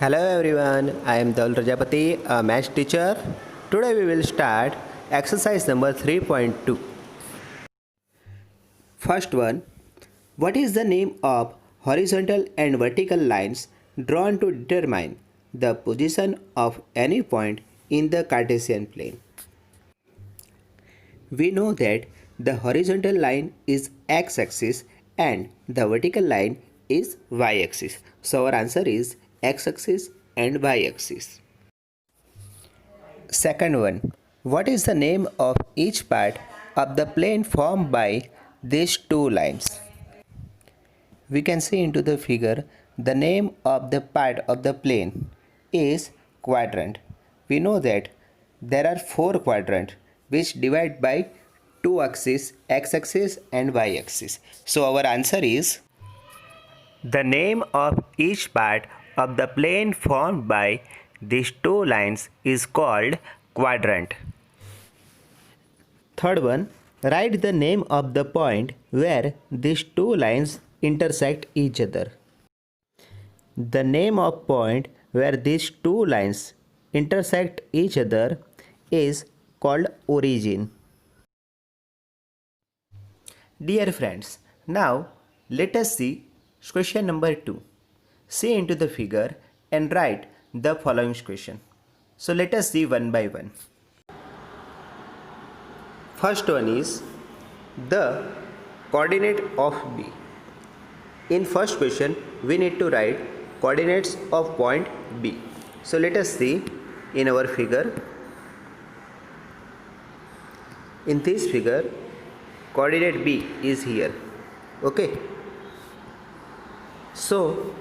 Hello everyone, I am Dal Rajapati, a math teacher. Today we will start exercise number 3.2. First one, what is the name of horizontal and vertical lines drawn to determine the position of any point in the Cartesian plane? We know that the horizontal line is x-axis and the vertical line is y-axis. So our answer is x-axis and y-axis. Second one, what is the name of each part of the plane formed by these two lines? We can see into the figure the name of the part of the plane is quadrant. We know that there are four quadrants which divide by two axes, x-axis and y-axis. So our answer is the name of each part of the plane formed by these two lines is called quadrant. Third one, write the name of the point where these two lines intersect each other. The name of point where these two lines intersect each other is called origin. Dear friends, now let us see question number 2. See into the figure and write the following question. So let us see one by one. First one is the coordinate of B. In first question, we need to write coordinates of point B. So let us see in our figure. In this figure, coordinate B is here. Okay. So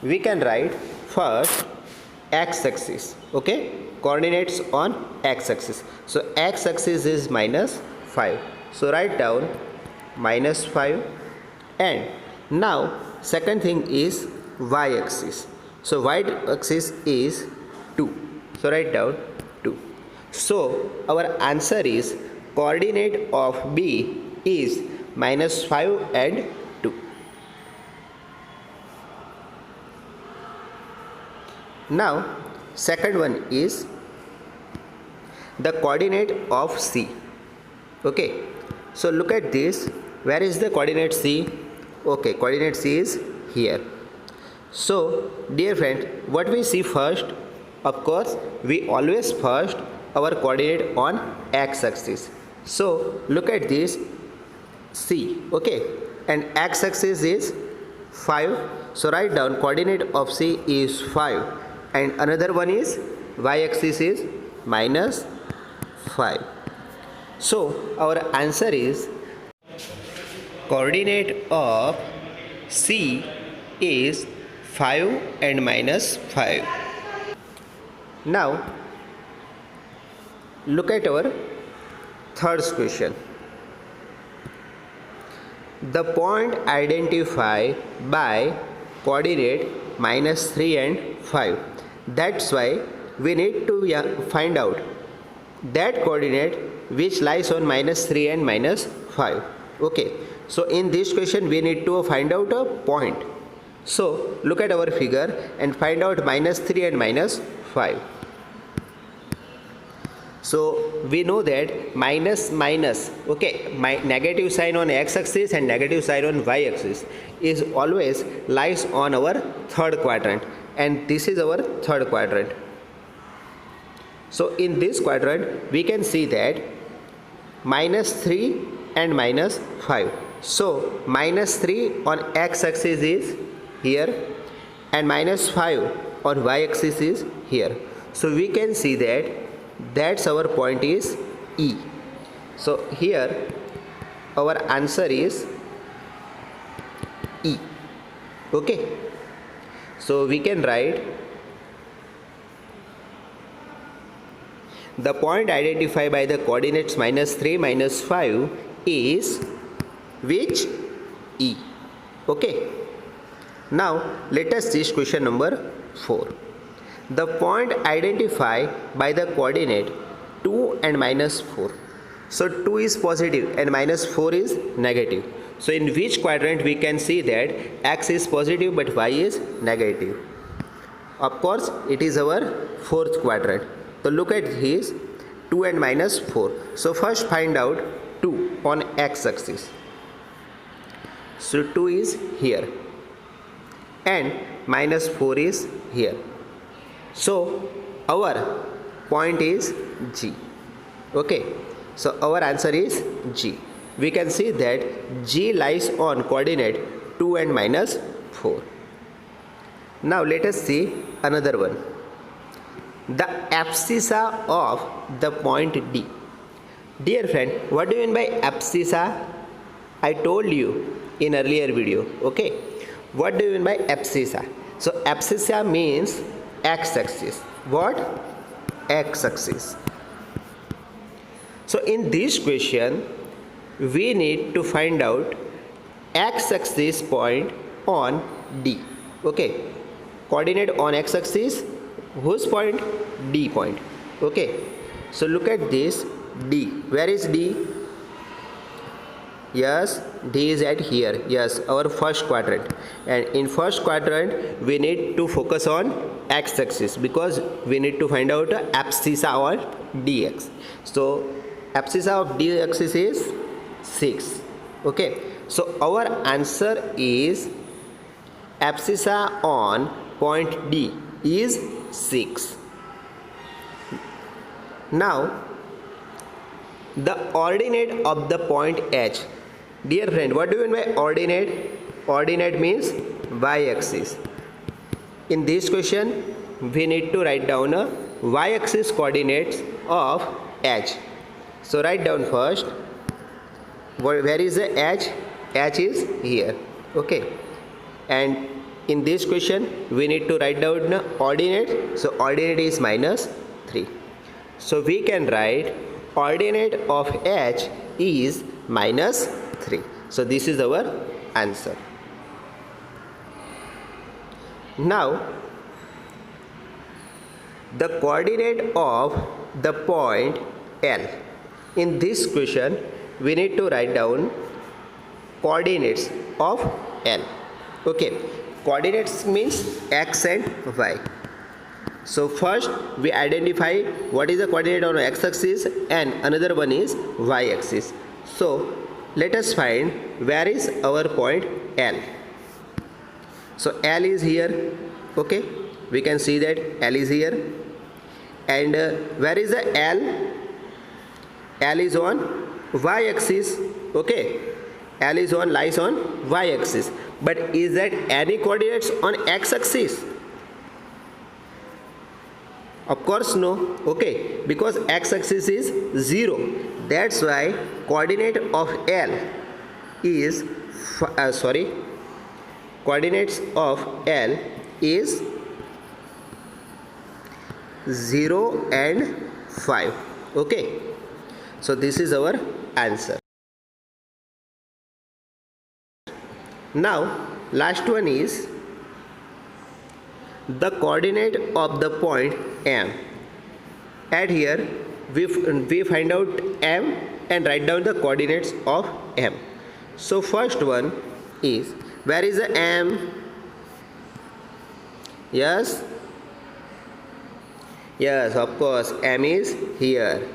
we can write first x-axis. Okay. Coordinates on x-axis. So x-axis is -5. So write down -5. And now second thing is y-axis. So y-axis is 2. So write down 2. So our answer is coordinate of B is -5 and 2. Now second one is the coordinate of C. Okay, so look at this. Where is the coordinate C? Okay, coordinate C is here. So dear friend, what we see first, of course we always first our coordinate on x-axis. So look at this C. Okay, and x-axis is 5. So write down coordinate of C is 5, and another one is y-axis is -5. So our answer is coordinate of C is 5 and -5. Now look at our third question. The point identified by coordinate -3 and 5. That's why we need to find out that coordinate which lies on -3 and -5. Okay, so in this question we need to find out a point. So look at our figure and find out -3 and -5. So we know that minus, okay, negative sign on x-axis and negative sign on y-axis is always lies on our third quadrant, and this is our third quadrant. So in this quadrant we can see that -3 and -5. So -3 on x-axis is here and -5 on y-axis is here. So we can see that that's our point is E. So here our answer is E. Okay, so we can write the point identified by the coordinates -3, -5 is which? E. Okay, now let us see question number 4. The point identified by the coordinate 2 and -4. So 2 is positive and -4 is negative. So in which quadrant we can see that x is positive but y is negative? Of course, it is our fourth quadrant. So look at this 2 and minus 4. So first find out 2 on x axis. So 2 is here and minus 4 is here. So our point is G. Okay. So our answer is G. We can see that G lies on coordinate 2 and minus 4. Now let us see another one. The abscissa of the point D. Dear friend, what do you mean by abscissa? I told you in earlier video. Okay. What do you mean by abscissa? So abscissa means x-axis. What? X-axis. So in this question, we need to find out x-axis point on D. Okay. Coordinate on x-axis, whose point? D point. Okay. So look at this D. Where is D? Yes, D is at here. Yes, our first quadrant. And in first quadrant, we need to focus on x-axis because we need to find out abscissa or dx. So abscissa of d-axis is 6. Okay. So our answer is abscissa on point D is 6. Now the ordinate of the point H. Dear friend, what do you mean by ordinate? Ordinate means y-axis. In this question, we need to write down a y-axis coordinates of H. So write down first. Where is the H? H is here. Okay. And in this question, we need to write down the ordinate. So ordinate is minus 3. So we can write ordinate of H is minus 3. So this is our answer. Now the coordinate of the point L. In this question, we need to write down coordinates of L. Okay. Coordinates means x and y. So first we identify what is the coordinate on x-axis and another one is y-axis. So let us find where is our point L. So L is here. Okay. We can see that L is here. And where is the L? L is on y-axis. Okay. L is on lies on y-axis. But is that any coordinates on x-axis? Of course no. Okay. Because x-axis is 0. That's why coordinate of L is coordinates of L is 0 and 5. Okay. So this is our answer. Now last one is the coordinate of the point M. At here we find out M and write down the coordinates of M. So first one is, where is the M? Yes? Yes, of course, M is here.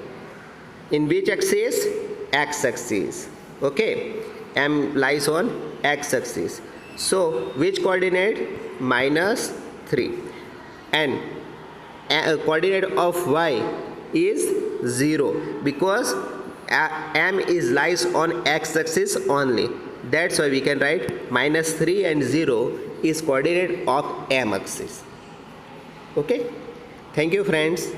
In which axis? X-axis. Okay. M lies on x-axis. So which coordinate? Minus 3. And coordinate of y is 0 because M is lies on x-axis only. That's why we can write minus 3 and 0 is coordinate of M axis. Okay. Thank you friends.